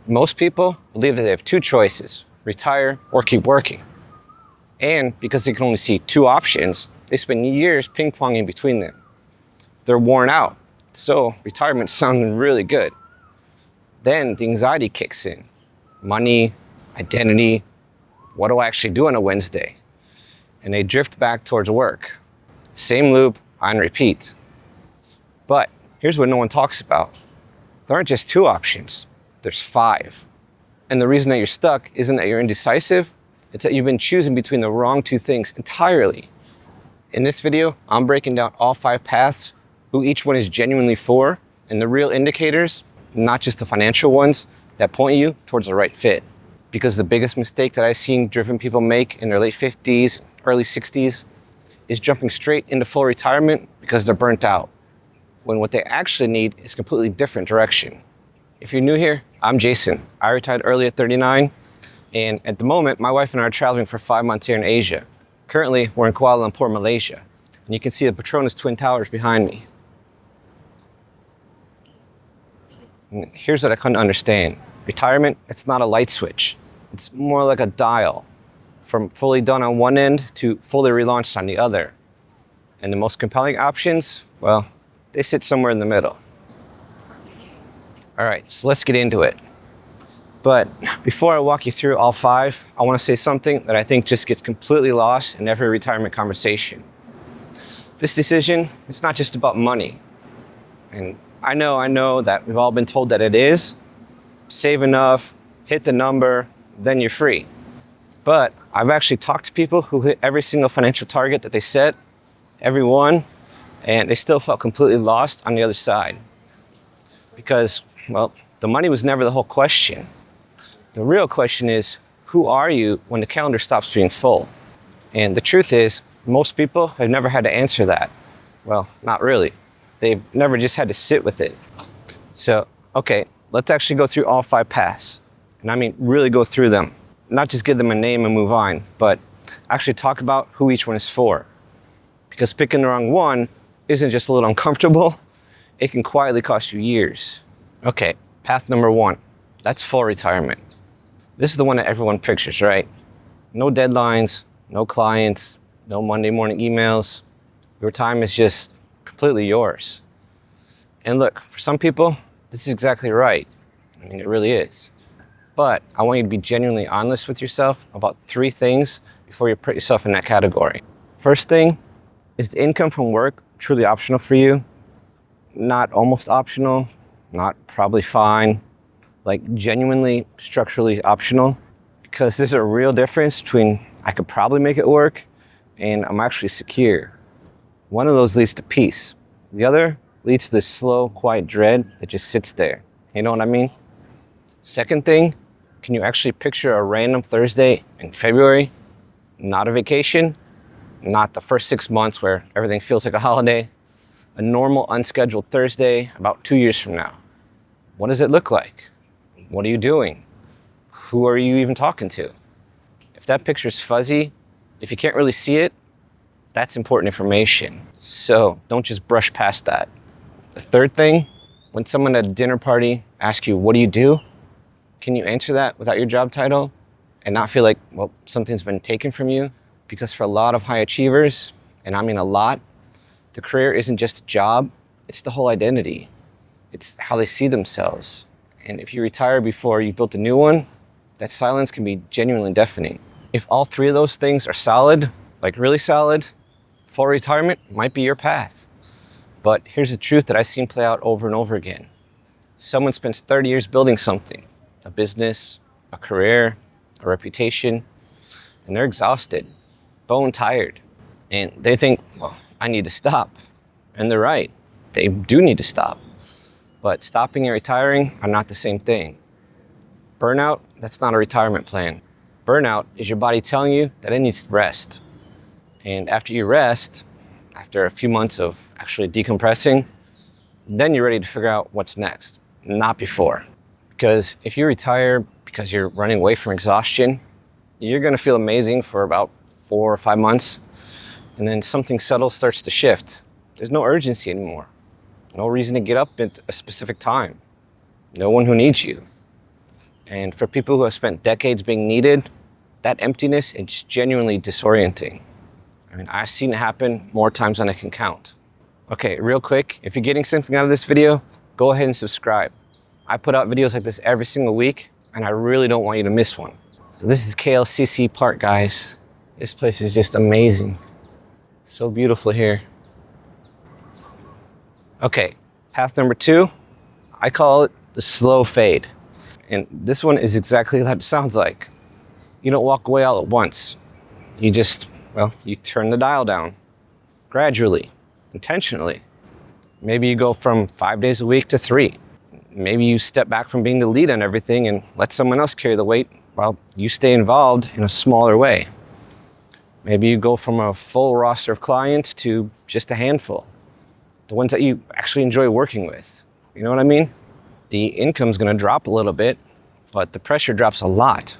Most people believe that they have two choices: retire or keep working. And because they can only see two options, they spend years ping-ponging between them. They're worn out, so retirement's sounding really good. Then the anxiety kicks in. Money, identity, what do I actually do on a Wednesday? And they drift back towards work. Same loop on repeat. But here's what no one talks about. There aren't just two options, there's 5. And the reason that you're stuck isn't that you're indecisive, it's that you've been choosing between the wrong two things entirely. In this video, I'm breaking down all 5 paths, who each one is genuinely for, and the real indicators, not just the financial ones, that point you towards the right fit. Because the biggest mistake that I've seen driven people make in their late 50s, early 60s, is jumping straight into full retirement because they're burnt out, when what they actually need is a completely different direction. If you're new here, I'm Jason. I retired early at 39, and at the moment, my wife and I are traveling for 5 months here in Asia. Currently, we're in Kuala Lumpur, Malaysia, and you can see the Petronas Twin Towers behind me. And here's what I couldn't understand. Retirement, it's not a light switch. It's more like a dial, from fully done on one end to fully relaunched on the other. And the most compelling options, well, they sit somewhere in the middle. All right, so let's get into it. But before I walk you through all 5, I want to say something that I think just gets completely lost in every retirement conversation. This decision, it's not just about money. And I know that we've all been told that it is. Save enough, hit the number, then you're free. But I've actually talked to people who hit every single financial target that they set, every one, and they still felt completely lost on the other side. Because, well, the money was never the whole question. The real question is, who are you when the calendar stops being full? And the truth is, most people have never had to answer that. Well, not really. They've never just had to sit with it. So, okay, let's actually go through all 5 paths. And I mean, really go through them. Not just give them a name and move on, but actually talk about who each one is for. Because picking the wrong one isn't just a little uncomfortable, it can quietly cost you years. Okay, path number 1, that's full retirement. This is the one that everyone pictures, right? No deadlines, no clients, no Monday morning emails. Your time is just completely yours. And look, for some people, this is exactly right. I mean, it really is. But I want you to be genuinely honest with yourself about 3 things before you put yourself in that category. First thing, is the income from work truly optional for you? Not almost optional, not probably fine, like genuinely structurally optional? Because there's a real difference between I could probably make it work and I'm actually secure. One of those leads to peace. The other leads to this slow, quiet dread that just sits there. You know what I mean? Second thing, can you actually picture a random Thursday in February? Not a vacation, not the first 6 months where everything feels like a holiday. A normal, unscheduled Thursday about 2 years from now. What does it look like? What are you doing? Who are you even talking to? If that picture's fuzzy, if you can't really see it, that's important information. So don't just brush past that. The third thing, when someone at a dinner party asks you, what do you do? Can you answer that without your job title and not feel like, well, something's been taken from you? Because for a lot of high achievers, and I mean a lot, the career isn't just a job, it's the whole identity. It's how they see themselves. And if you retire before you built a new one, that silence can be genuinely deafening. If all 3 of those things are solid, like really solid, full retirement might be your path. But here's the truth that I've seen play out over and over again. Someone spends 30 years building something, a business, a career, a reputation, and they're exhausted, bone tired. And they think, well, I need to stop. And they're right, they do need to stop. But stopping and retiring are not the same thing. Burnout, that's not a retirement plan. Burnout is your body telling you that it needs rest. And after you rest, after a few months of actually decompressing, then you're ready to figure out what's next, not before. Because if you retire because you're running away from exhaustion, you're gonna feel amazing for about 4 or 5 months, and then something subtle starts to shift. There's no urgency anymore. No reason to get up at a specific time. No one who needs you. And for people who have spent decades being needed, that emptiness is genuinely disorienting. I mean, I've seen it happen more times than I can count. Okay, real quick, if you're getting something out of this video, go ahead and subscribe. I put out videos like this every single week, and I really don't want you to miss one. So this is KLCC Park, guys. This place is just amazing. So beautiful here. Okay, path number 2, I call it the slow fade. And this one is exactly what it sounds like. You don't walk away all at once. You just, you turn the dial down. Gradually, intentionally. Maybe you go from 5 days a week to 3. Maybe you step back from being the lead on everything and let someone else carry the weight while you stay involved in a smaller way. Maybe you go from a full roster of clients to just a handful. The ones that you actually enjoy working with. You know what I mean? The income's gonna drop a little bit, but the pressure drops a lot.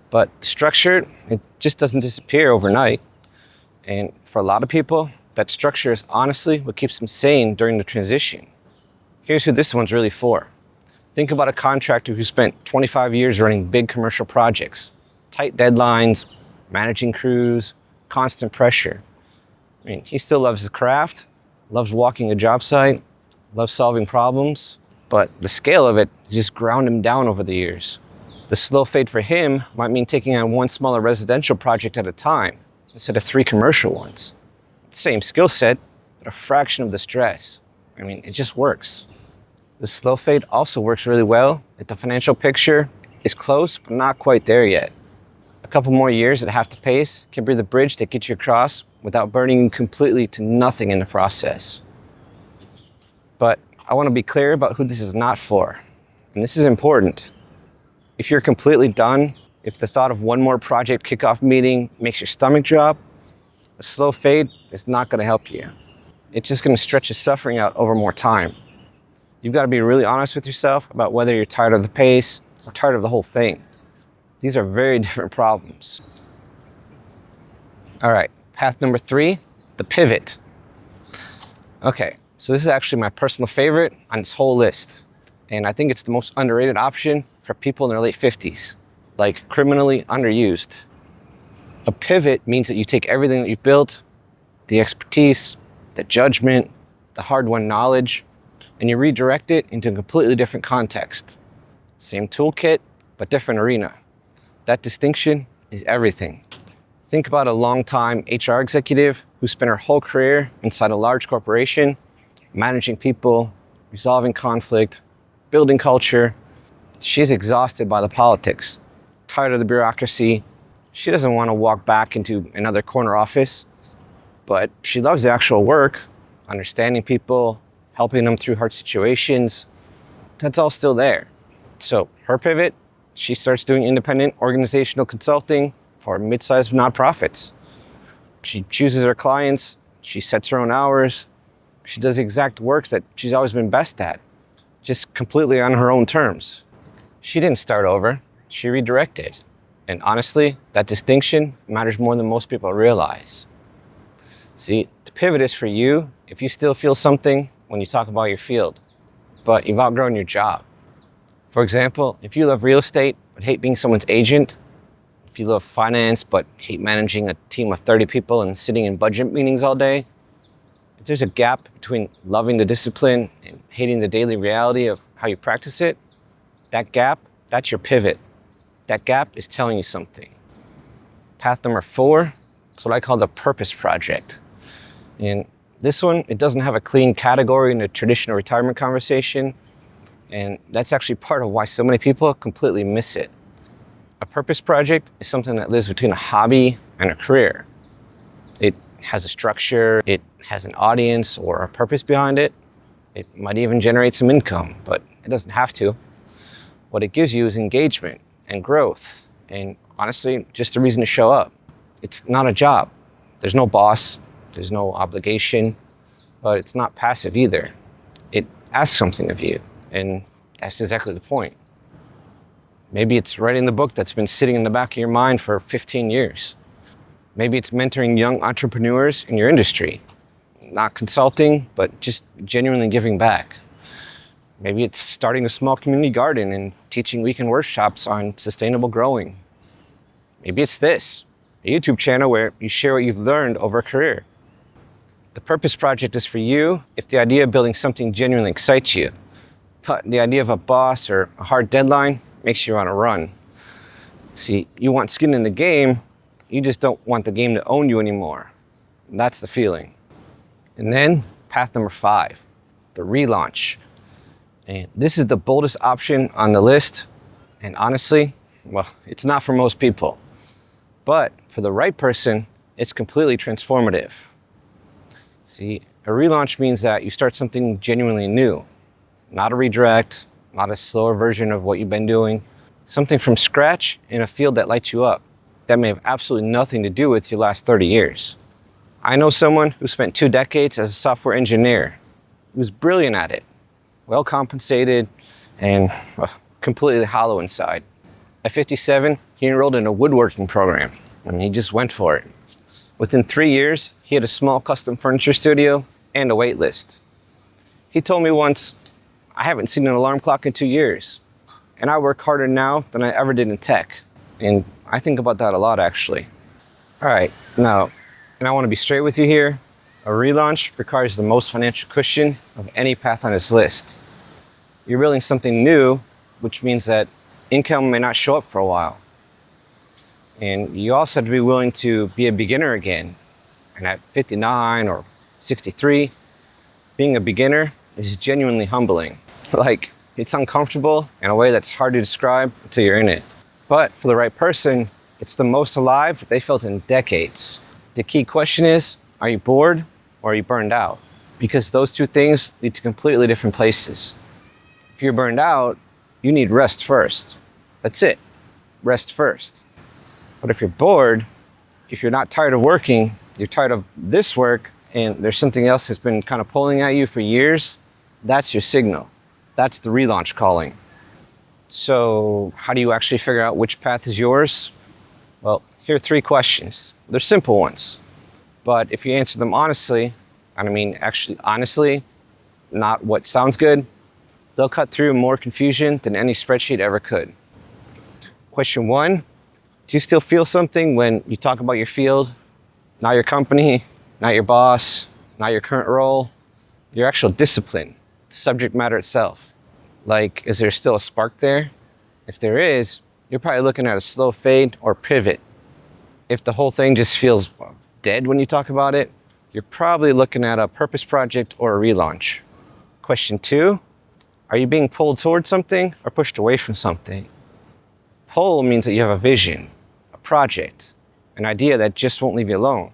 But structure, it just doesn't disappear overnight. And for a lot of people, that structure is honestly what keeps them sane during the transition. Here's who this one's really for. Think about a contractor who spent 25 years running big commercial projects, tight deadlines, managing crews, constant pressure. I mean, he still loves his craft, loves walking a job site, loves solving problems, but the scale of it just ground him down over the years. The slow fade for him might mean taking on one smaller residential project at a time instead of 3 commercial ones. Same skill set, but a fraction of the stress. I mean, it just works. The slow fade also works really well if the financial picture is close, but not quite there yet. A couple more years at half the pace can be the bridge that gets you across without burning you completely to nothing in the process. But I want to be clear about who this is not for. And this is important. If you're completely done, if the thought of one more project kickoff meeting makes your stomach drop, a slow fade is not going to help you. It's just going to stretch your suffering out over more time. You've got to be really honest with yourself about whether you're tired of the pace or tired of the whole thing. These are very different problems. All right, path number 3, the pivot. Okay, so this is actually my personal favorite on this whole list. And I think it's the most underrated option for people in their late 50s, like criminally underused. A pivot means that you take everything that you've built, the expertise, the judgment, the hard-won knowledge, and you redirect it into a completely different context. Same toolkit, but different arena. That distinction is everything. Think about a long-time HR executive who spent her whole career inside a large corporation, managing people, resolving conflict, building culture. She's exhausted by the politics, tired of the bureaucracy. She doesn't want to walk back into another corner office, but she loves the actual work, understanding people, helping them through hard situations. That's all still there. So her pivot, she starts doing independent organizational consulting for mid-sized nonprofits. She chooses her clients, she sets her own hours, she does the exact work that she's always been best at, just completely on her own terms. She didn't start over, she redirected. And honestly, that distinction matters more than most people realize. See, the pivot is for you if you still feel something when you talk about your field, but you've outgrown your job. For example, if you love real estate but hate being someone's agent, if you love finance but hate managing a team of 30 people and sitting in budget meetings all day, if there's a gap between loving the discipline and hating the daily reality of how you practice it, that gap, that's your pivot. That gap is telling you something. Path number 4, it's what I call the purpose project. And this one, it doesn't have a clean category in the traditional retirement conversation, and that's actually part of why so many people completely miss it. A purpose project is something that lives between a hobby and a career. It has a structure, it has an audience or a purpose behind it. It might even generate some income, but it doesn't have to. What it gives you is engagement and growth, and honestly, just a reason to show up. It's not a job. There's no boss, there's no obligation, but it's not passive either. It asks something of you, and that's exactly the point. Maybe it's writing the book that's been sitting in the back of your mind for 15 years. Maybe it's mentoring young entrepreneurs in your industry. Not consulting, but just genuinely giving back. Maybe it's starting a small community garden and teaching weekend workshops on sustainable growing. Maybe it's this, a YouTube channel where you share what you've learned over a career. The purpose project is for you if the idea of building something genuinely excites you. But the idea of a boss or a hard deadline makes you want to run. See, you want skin in the game, you just don't want the game to own you anymore. And that's the feeling. And then path number 5, the relaunch. And this is the boldest option on the list. And honestly, well, it's not for most people. But for the right person, it's completely transformative. See, a relaunch means that you start something genuinely new. Not a redirect, not a slower version of what you've been doing. Something from scratch in a field that lights you up, that may have absolutely nothing to do with your last 30 years. I know someone who spent 2 decades as a software engineer. He was brilliant at it, well compensated, and completely hollow inside. At 57, he enrolled in a woodworking program, and he just went for it. Within 3 years, he had a small custom furniture studio and a wait list. He told me once, I haven't seen an alarm clock in 2 years, and I work harder now than I ever did in tech. And I think about that a lot, actually. All right, now, and I want to be straight with you here, a relaunch requires the most financial cushion of any path on this list. You're building something new, which means that income may not show up for a while. And you also have to be willing to be a beginner again. And at 59 or 63, being a beginner is genuinely humbling. Like, it's uncomfortable in a way that's hard to describe until you're in it. But for the right person, it's the most alive they felt in decades. The key question is, are you bored or are you burned out? Because those two things lead to completely different places. If you're burned out, you need rest first. That's it, rest first. But if you're bored, if you're not tired of working, you're tired of this work, and there's something else that's been kind of pulling at you for years, that's your signal. That's the relaunch calling. So how do you actually figure out which path is yours? Well, here are 3 questions. They're simple ones. But if you answer them honestly, and I mean actually honestly, not what sounds good, they'll cut through more confusion than any spreadsheet ever could. Question 1, do you still feel something when you talk about your field? Not your company, not your boss, not your current role, your actual discipline, the subject matter itself. Like, is there still a spark there? If there is, you're probably looking at a slow fade or pivot. If the whole thing just feels dead when you talk about it, you're probably looking at a purpose project or a relaunch. Question 2, are you being pulled towards something or pushed away from something? Pull means that you have a vision, a project, an idea that just won't leave you alone.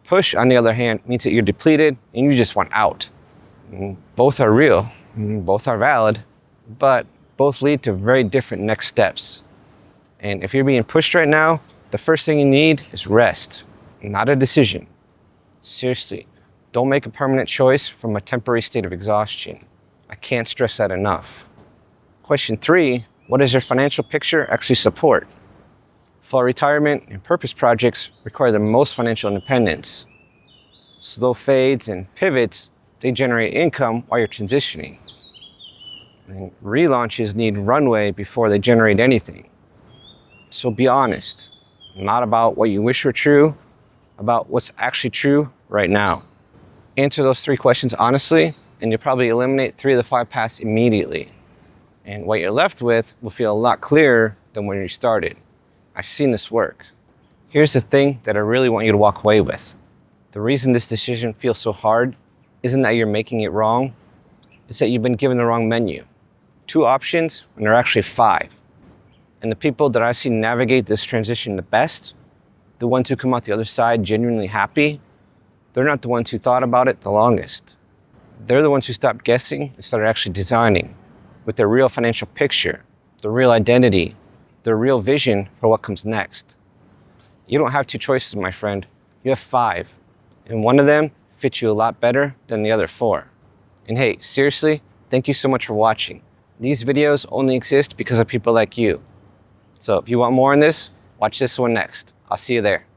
Push, on the other hand, means that you're depleted and you just want out. Both are real, both are valid, but both lead to very different next steps. And if you're being pushed right now, the first thing you need is rest, not a decision. Seriously, don't make a permanent choice from a temporary state of exhaustion. I can't stress that enough. Question 3, what does your financial picture actually support? Full retirement and purpose projects require the most financial independence. Slow fades and pivots, they generate income while you're transitioning. And relaunches need runway before they generate anything. So be honest, not about what you wish were true, about what's actually true right now. Answer those 3 questions honestly, and you'll probably eliminate 3 of the 5 paths immediately. And what you're left with will feel a lot clearer than when you started. I've seen this work. Here's the thing that I really want you to walk away with. The reason this decision feels so hard isn't that you're making it wrong, it's that you've been given the wrong menu. 2 options, and there are actually 5. And the people that I've seen navigate this transition the best, the ones who come out the other side genuinely happy, they're not the ones who thought about it the longest. They're the ones who stopped guessing and started actually designing with their real financial picture, their real identity, their real vision for what comes next. You don't have 2 choices, my friend. You have 5. And one of them fits you a lot better than the other 4. And hey, seriously, thank you so much for watching. These videos only exist because of people like you. So if you want more on this, watch this one next. I'll see you there.